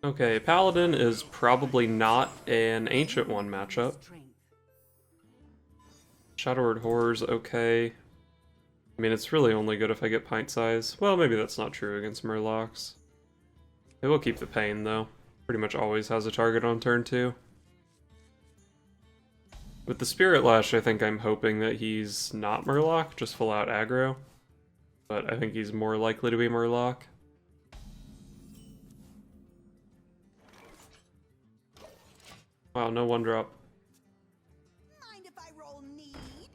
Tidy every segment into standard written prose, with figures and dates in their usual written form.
Okay, Paladin is probably not an Ancient One matchup. Shadowward Horror's okay. I mean, it's really only good if I get Pint Size. Well, maybe that's not true against Murlocs. It will keep the pain, though. Pretty much always has a target on turn 2. With the Spirit Lash, I think I'm hoping that he's not Murloc, just full out aggro. But I think he's more likely to be Murloc. Wow, no 1-drop. Mind if I roll need?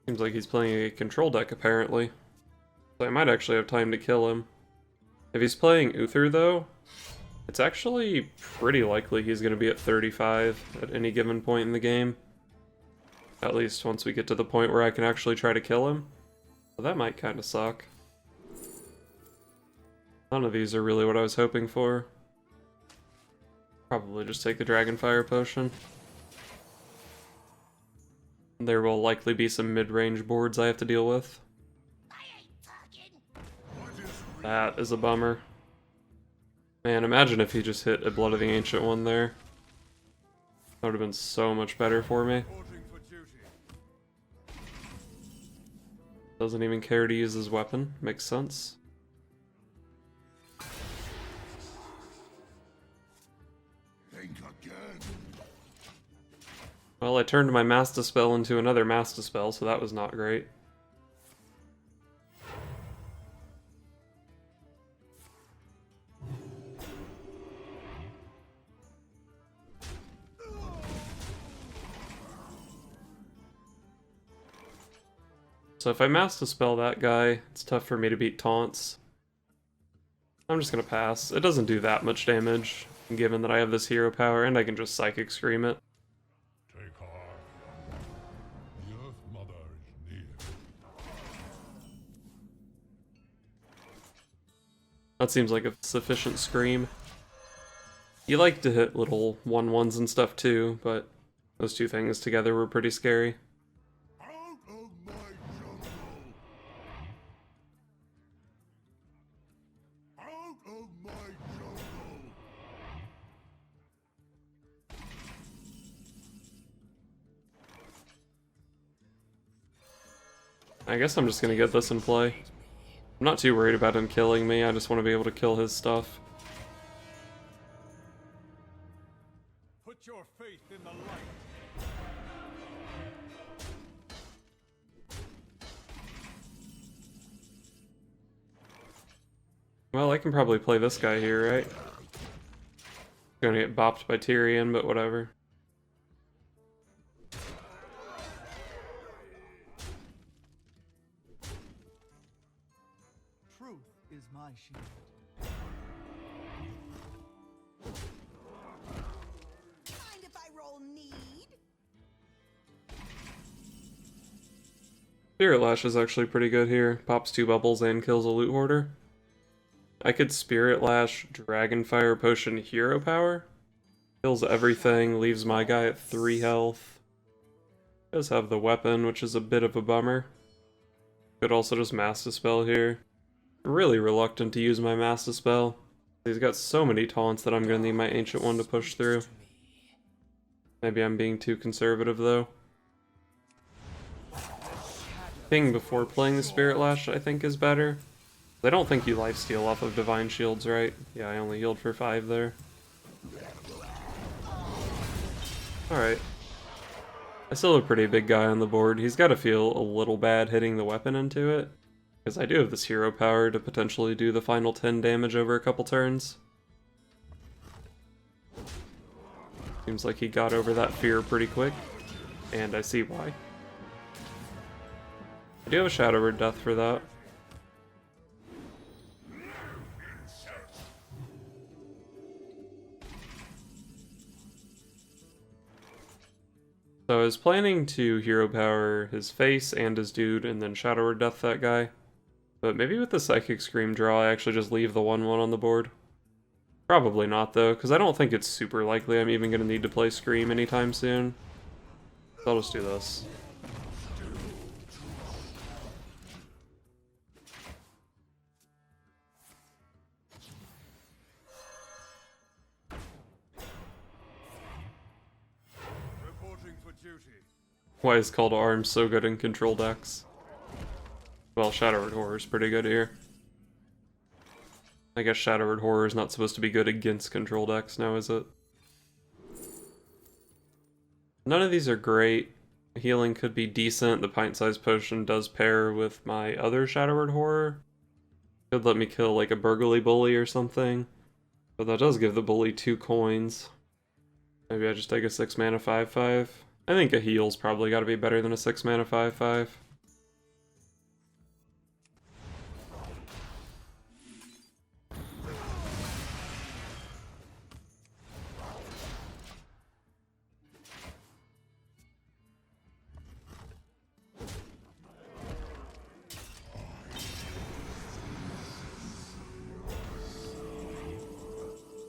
Seems like he's playing a control deck, apparently. So I might actually have time to kill him. If he's playing Uther, though, it's actually pretty likely he's going to be at 35 at any given point in the game. At least once we get to the point where I can actually try to kill him. So that might kind of suck. None of these are really what I was hoping for. Probably just take the Dragonfire Potion. There will likely be some mid-range boards I have to deal with. That is a bummer. Man, imagine if he just hit a Blood of the Ancient One there. That would have been so much better for me. Doesn't even care to use his weapon. Makes sense. Well, I turned my Master Spell into another Master Spell, so that was not great. So if I Master Spell that guy, it's tough for me to beat taunts. I'm just gonna pass. It doesn't do that much damage, given that I have this hero power, and I can just Psychic Scream it. That seems like a sufficient scream. You like to hit little 1/1s and stuff too, but those two things together were pretty scary. Out of my jungle! Out of my jungle! I guess I'm just gonna get this in play. I'm not too worried about him killing me, I just want to be able to kill his stuff. Put your faith in the light. Well, I can probably play this guy here, right? Gonna get bopped by Tyrion, but whatever. Truth is my shield. Mind if I roll need? Spirit Lash is actually pretty good here. Pops 2 bubbles and kills a Loot Hoarder. I could Spirit Lash, Dragonfire Potion, Hero Power. Kills everything, leaves my guy at 3 health. Does have the weapon, which is a bit of a bummer. Could also just Master Spell here. Really reluctant to use my Master Spell. He's got so many taunts that I'm gonna need my Ancient One to push through. Maybe I'm being too conservative though. Ping before playing the Spirit Lash I think is better. I don't think you lifesteal off of Divine Shields, right? Yeah, I only healed for 5 there. Alright. I still have a pretty big guy on the board. He's got to feel a little bad hitting the weapon into it. Because I do have this hero power to potentially do the final 10 damage over a couple turns. Seems like he got over that fear pretty quick. And I see why. I do have a Shadow Word Death for that. So I was planning to hero power his face and his dude and then Shadow Word Death that guy. But maybe with the Psychic Scream draw I actually just leave the 1/1 on the board. Probably not though, because I don't think it's super likely I'm even going to need to play Scream anytime soon. So I'll just do this. why is Call to Arms so good in control decks. Well, Shadowed Horror is pretty good here. I guess Shadowed Horror is not supposed to be good against control decks now, is it? None of these are great. Healing could be decent. The pint-sized potion does pair with my other Shadowed Horror. Could let me kill like a Burgly Bully or something. But that does give the Bully 2 coins. Maybe I just take a 6 mana 5/5. I think a heal's probably gotta be better than a 6 mana 5/5.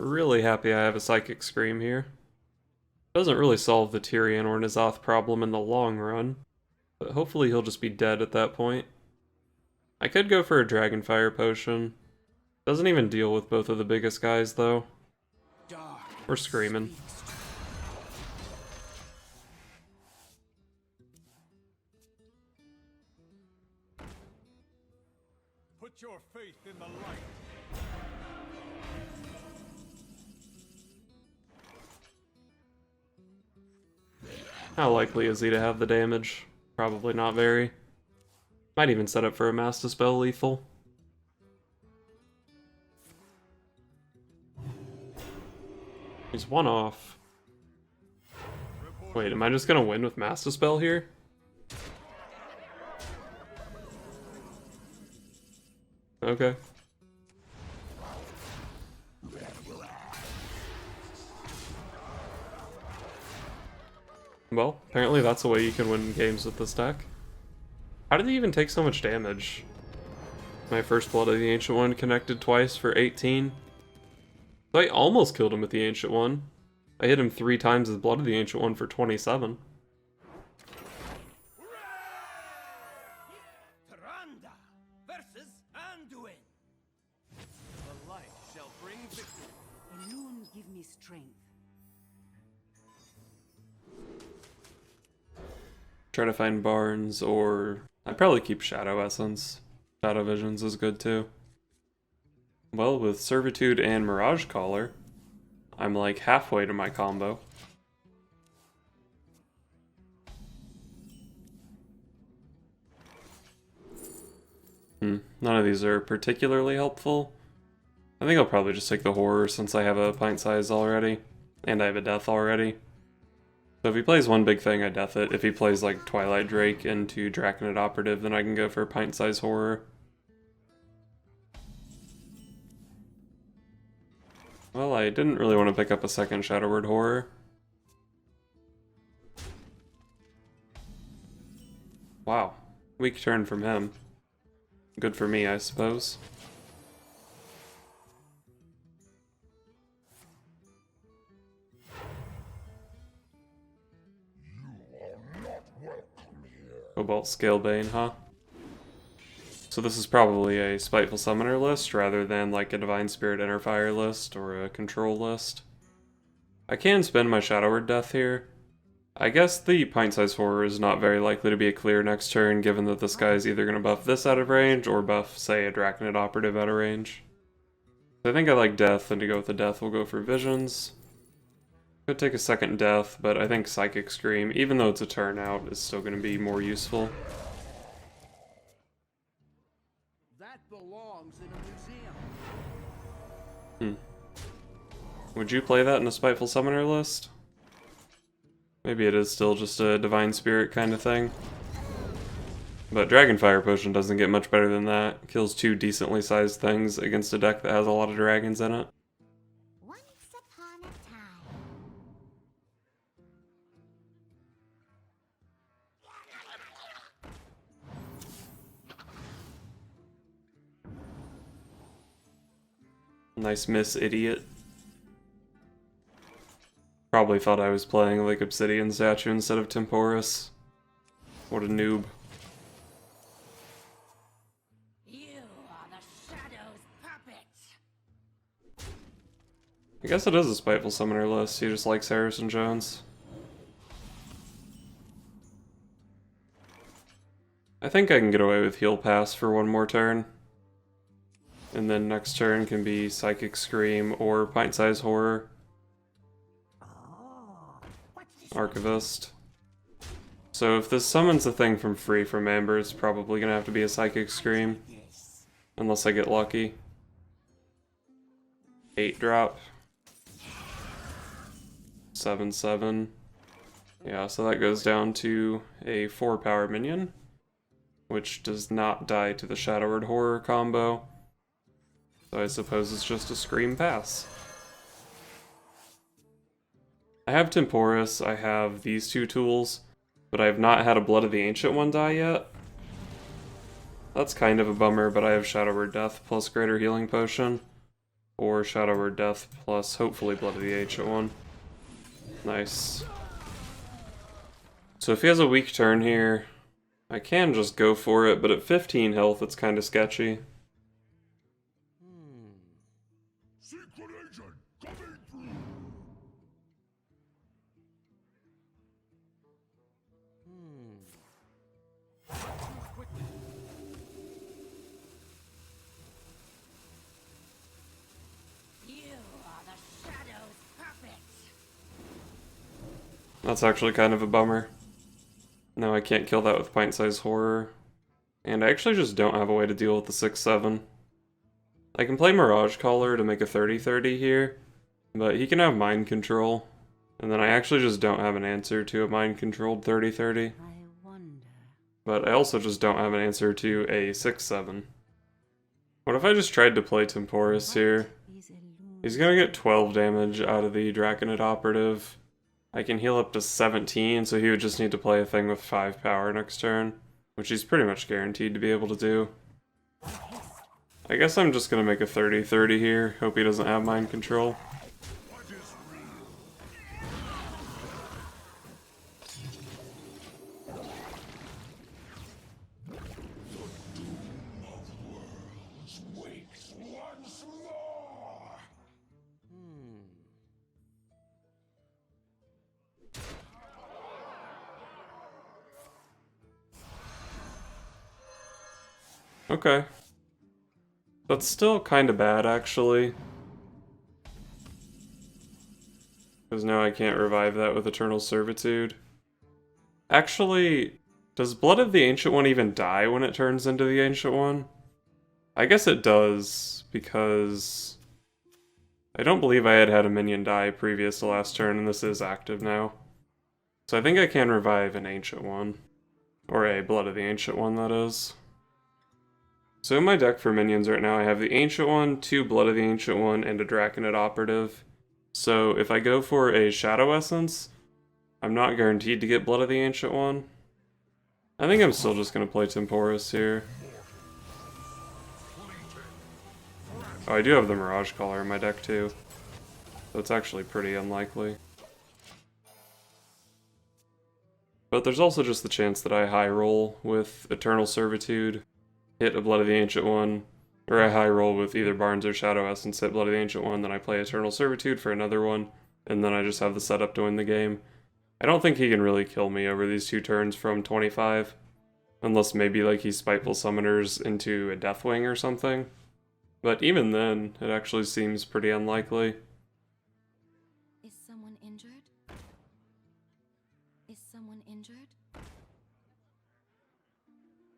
Really happy I have a Psychic Scream here. Doesn't really solve the Tyrion or N'Zoth problem in the long run, but hopefully he'll just be dead at that point. I could go for a Dragonfire Potion. Doesn't even deal with both of the biggest guys though. We're screaming. Put your faith in the light. How likely is he to have the damage? Probably not very. Might even set up for a Mass Dispel lethal. He's one off. Wait, am I just gonna win with Mass Dispel here? Okay. Well, apparently that's a way you can win games with this deck. How did he even take so much damage? My first Blood of the Ancient One connected twice for 18. So I almost killed him with the Ancient One. I hit him 3 times with Blood of the Ancient One for 27. Taranda versus Anduin. The light shall bring victory. Illusions give me strength. Try to find Barnes, or I'd probably keep Shadow Essence. Shadow Visions is good too. Well, with Servitude and Mirage Caller, I'm like halfway to my combo. None of these are particularly helpful. I think I'll probably just take the Horror since I have a Pint Size already, and I have a Death already. So if he plays one big thing, I death it. If he plays like Twilight Drake into Draconid Operative, then I can go for Pint Size Horror. Well, I didn't really want to pick up a second Shadowed Horror. Wow, weak turn from him. Good for me, I suppose. Cobalt Scalebane, huh? So this is probably a Spiteful Summoner list rather than like a Divine Spirit Interfire list or a Control list. I can spend my Shadowed Death here. I guess the Pint Size Horror is not very likely to be a clear next turn given that this guy is either going to buff this out of range or buff, say, a Draconid Operative out of range. So I think I like Death, and to go with the Death we'll go for Visions. Could take a second Death, but I think Psychic Scream, even though it's a turn out, is still going to be more useful. That belongs in a museum. Would you play that in a Spiteful Summoner list? Maybe it is still just a Divine Spirit kind of thing. But Dragonfire Potion doesn't get much better than that. Kills 2 decently sized things against a deck that has a lot of dragons in it. Once upon a time. Nice miss, idiot. Probably thought I was playing like Obsidian Statue instead of Temporus. What a noob. You are the Shadow's puppet. I guess it is a Spiteful Summoner list, he just likes Harrison Jones. I think I can get away with Heal Pass for one more turn. And then next turn can be Psychic Scream or Pint-Size Horror. Archivist. So if this summons a thing from free from Amber, it's probably gonna have to be a Psychic Scream. Unless I get lucky. 8 drop. 7/7. Yeah, so that goes down to a 4 power minion, which does not die to the Shadow Word Horror combo. So I suppose it's just a Scream Pass. I have Temporus, I have these two tools, but I have not had a Blood of the Ancient One die yet. That's kind of a bummer, but I have Shadow Word Death plus Greater Healing Potion, or Shadow Word Death plus hopefully Blood of the Ancient One. Nice. So if he has a weak turn here, I can just go for it, but at 15 health it's kind of sketchy. Secret agent coming through. You are the shadow's puppet. That's actually kind of a bummer. No, I can't kill that with Pint-Size Horror. And I actually just don't have a way to deal with the 6/7. I can play Mirage Caller to make a 30/30 here, but he can have Mind Control. And then I actually just don't have an answer to a Mind-Controlled 30/30. I wonder. But I also just don't have an answer to a 6/7. What if I just tried to play Temporus here? These illusions. He's gonna get 12 damage out of the Draconid Operative. I can heal up to 17, so he would just need to play a thing with 5 power next turn, which he's pretty much guaranteed to be able to do. I guess I'm just gonna make a 30/30 here, hope he doesn't have Mind Control. What is real? Wakes once more. Okay. That's still kind of bad, actually. Because now I can't revive that with Eternal Servitude. Actually, does Blood of the Ancient One even die when it turns into the Ancient One? I guess it does, because I don't believe I had had a minion die previous to last turn, and this is active now. So I think I can revive an Ancient One. Or a Blood of the Ancient One, that is. So in my deck for minions right now, I have the Ancient One, 2 Blood of the Ancient One, and a Draconid Operative. So if I go for a Shadow Essence, I'm not guaranteed to get Blood of the Ancient One. I think I'm still just going to play Temporus here. Oh, I do have the Mirage Caller in my deck too. So it's actually pretty unlikely. But there's also just the chance that I high roll with Eternal Servitude, hit a Blood of the Ancient One, or I high roll with either Barnes or Shadow Essence, hit Blood of the Ancient One, then I play Eternal Servitude for another one, and then I just have the setup to win the game. I don't think he can really kill me over these 2 turns from 25, unless maybe like he Spiteful Summoners into a Deathwing or something. But even then, it actually seems pretty unlikely. Is someone injured? Is someone injured?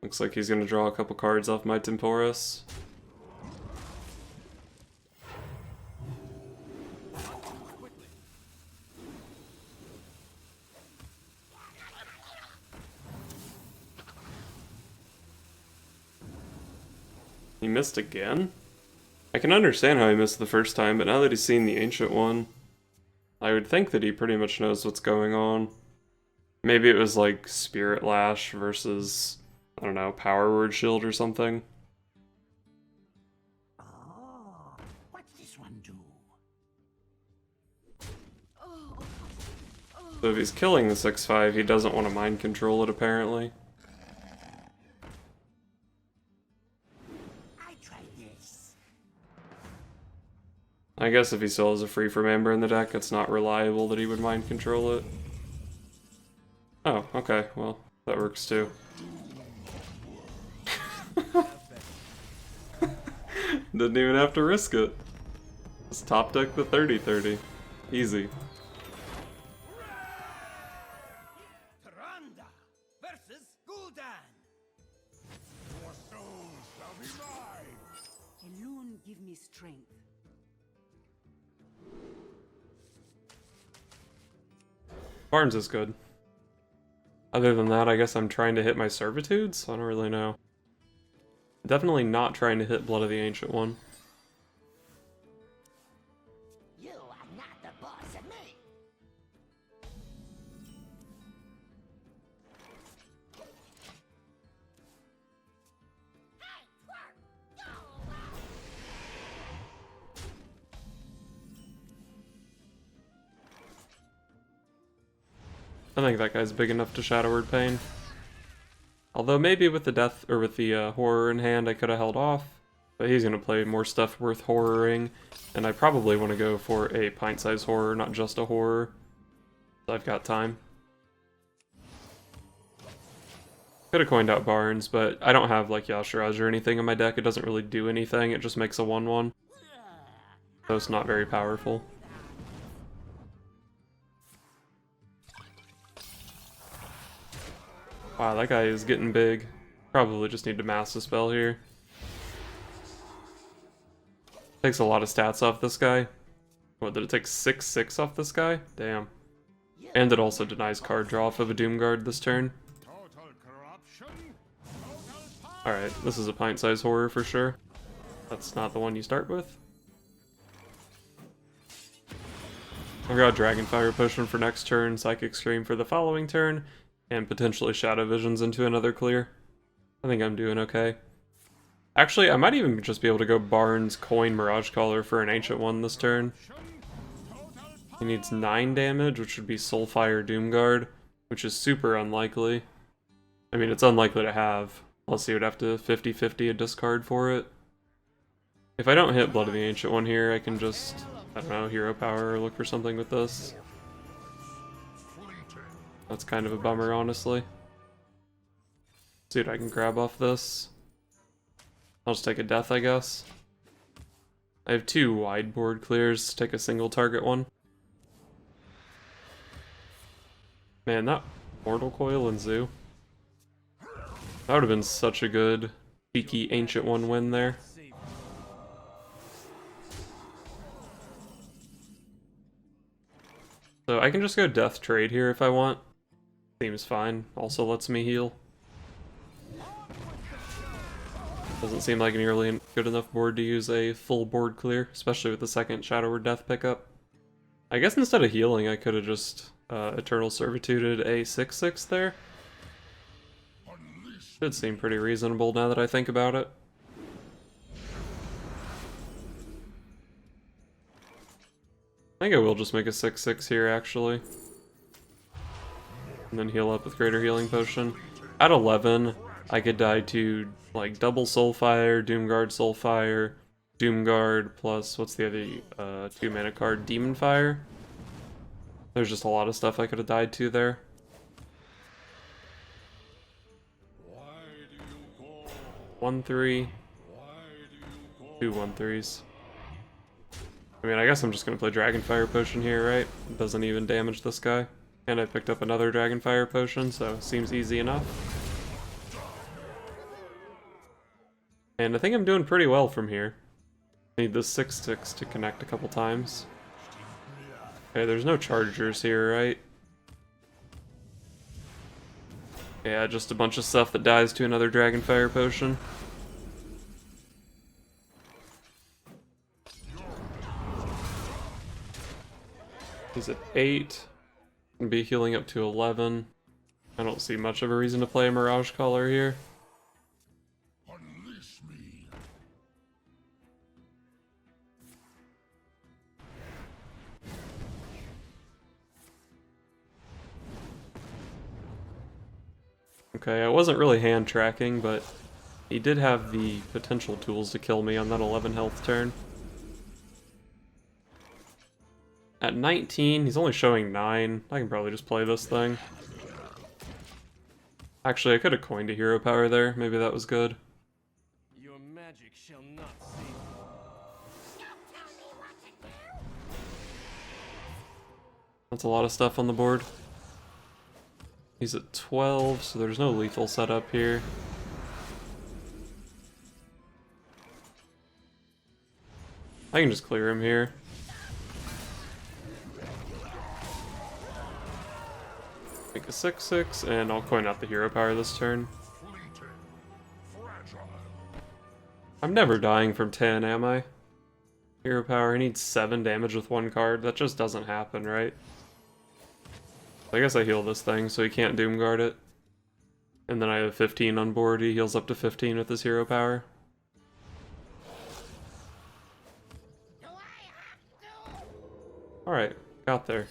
Looks like he's gonna draw a couple cards off my Temporus. He missed again? I can understand how he missed the first time, but now that he's seen the Ancient One, I would think that he pretty much knows what's going on. Maybe it was like Spirit Lash versus, I don't know, Power Word Shield or something. Oh, what's this one do? So if he's killing the 6/5, he doesn't want to mind control it apparently. I tried this. I guess if he still has a free from Amber in the deck, it's not reliable that he would mind control it. Oh, okay, well, that works too. Didn't even have to risk it. Just top deck the 30-30. Easy. Tranda versus Gul'dan. Your souls shall be mine. Elune, give me strength. Barnes is good. Other than that, I guess I'm trying to hit my Servitudes? I don't really know. Definitely not trying to hit Blood of the Ancient One. You are not the boss of me. Hey, twerp! Go away! I think that guy's big enough to Shadow Word Pain. Although maybe with the death or with the horror in hand I could have held off. But he's gonna play more stuff worth horroring, and I probably want to go for a pint-sized horror, not just a horror. So I've got time. Could have coined out Barnes, but I don't have like Yashiraj or anything in my deck. It doesn't really do anything, it just makes a 1/1. So it's not very powerful. Wow, that guy is getting big. Probably just need to mass the spell here. Takes a lot of stats off this guy. What, did it take 6/6 off this guy? Damn. And it also denies card draw off of a Doomguard this turn. Total corruption. Total power. Alright, this is a pint-sized horror for sure. That's not the one you start with. I've got Dragonfire Potion for next turn, Psychic Scream for the following turn, and potentially Shadow Visions into another clear. I think I'm doing okay. Actually, I might even just be able to go Barnes, Coin, Mirage Caller for an Ancient One this turn. He needs 9 damage, which would be Soulfire Doomguard, which is super unlikely. I mean, it's unlikely to have, unless he would have to 50-50 a discard for it. If I don't hit Blood of the Ancient One here, I can just, I don't know, Hero Power or look for something with this. That's kind of a bummer, honestly. See what I can grab off this. I'll just take a death, I guess. I have 2 wide board clears, take a single target one. Man, that Mortal Coil and Zoo. That would have been such a good, cheeky Ancient One win there. So I can just go Death Trade here if I want. Seems fine. Also lets me heal. Doesn't seem like an really good enough board to use a full board clear, especially with the second Shadow Word Death pickup. I guess instead of healing, I could have just Eternal Servituded a 6/6 there. Should seem pretty reasonable now that I think about it. I think I will just make a 6/6 here, actually. And then heal up with Greater Healing Potion. At 11, I could die to, like, double Soulfire, Doomguard Soulfire, Doomguard, plus, what's the other 2 mana card? Demon Fire? There's just a lot of stuff I could have died to there. 1/3. 2 1/3s. I mean, I guess I'm just gonna play Dragonfire Potion here, right? It doesn't even damage this guy. And I picked up another Dragonfire Potion, so seems easy enough. And I think I'm doing pretty well from here. Need this 6/6 to connect a couple times. Okay, there's no Chargers here, right? Yeah, just a bunch of stuff that dies to another Dragonfire Potion. He's at 8. Gonna be healing up to 11. I don't see much of a reason to play a Mirage Caller here. Unleash me. Okay, I wasn't really hand tracking, but he did have the potential tools to kill me on that 11 health turn. At 19, he's only showing 9. I can probably just play this thing. Actually, I could have coined a hero power there. Maybe that was good. Your magic shall not save That's a lot of stuff on the board. He's at 12, so there's no lethal setup here. I can just clear him here. Make a 6/6, and I'll coin out the hero power this turn. I'm never dying from 10, am I? Hero power, he needs 7 damage with 1 card. That just doesn't happen, right? I guess I heal this thing so he can't Doomguard it. And then I have 15 on board, he heals up to 15 with his hero power. Alright, got there.